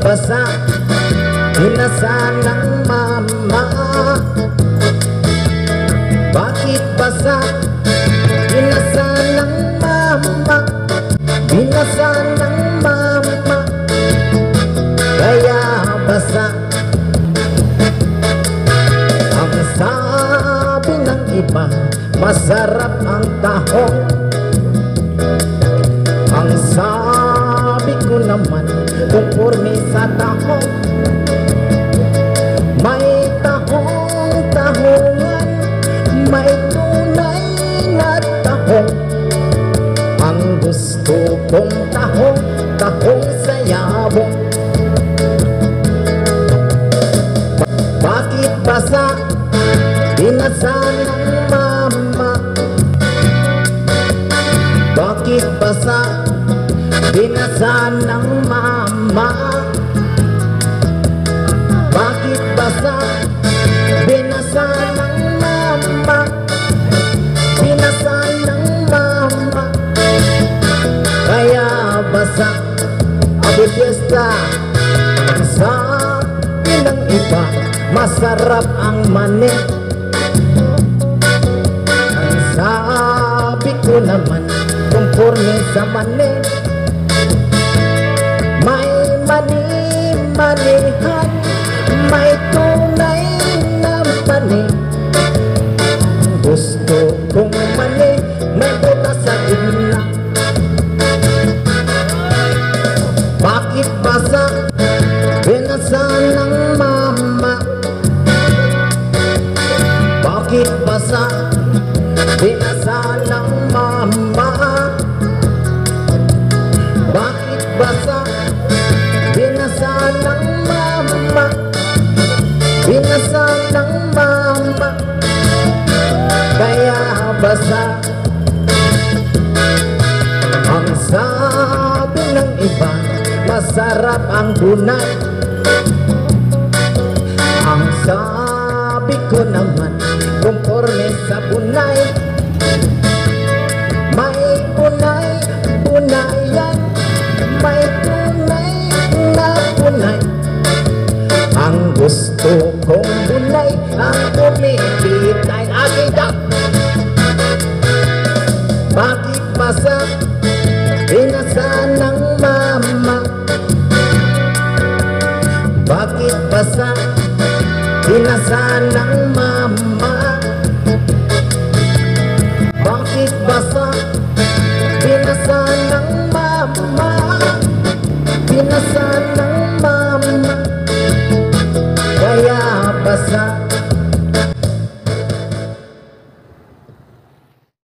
basa, binasa ng mama. Bakit basa? Binasa ng mama, binasa ng mama, kaya basa. Ang sabi ng iba, masarap ang tahong. Ang sabi ko naman, kumpurmi sa tahong. May tahong-tahongan, may tunay na tahong. Ang gusto kong tahong, tahong sa yabong. Bakit basa? Binasa ng mama. Bakit basa? Binasa ng mama. Bakit basa? Binasa ng mama. Binasa ng mama, kaya basa. Abi fiesta. Ang sabi ng iba, masarap ang mani. Ang sabi ko naman, kumpurmi sa mani. May mani-manihan, may tunay na mani. Gusto kong mani, may buta sa gitna. Bakit basa? Binasa ng mama. Bakit basa? Binasa ng mama. Bakit basa? Binasa ng mama. Binasa ng mama, kaya basa. Ang sabi ng iba, masarap ang bunay. Ang sabi ko naman, kumpurmi sa bunay. May bunay-bunayan, may tunay na bunay. Ang gusto kong bunay, ang kumipitay. Agida! Bakit basa? Binasa ng mama. Bakit basa? Binasa ng mama. Bakit basa? Binasa ng mama. Binasa ng mama, kaya basa.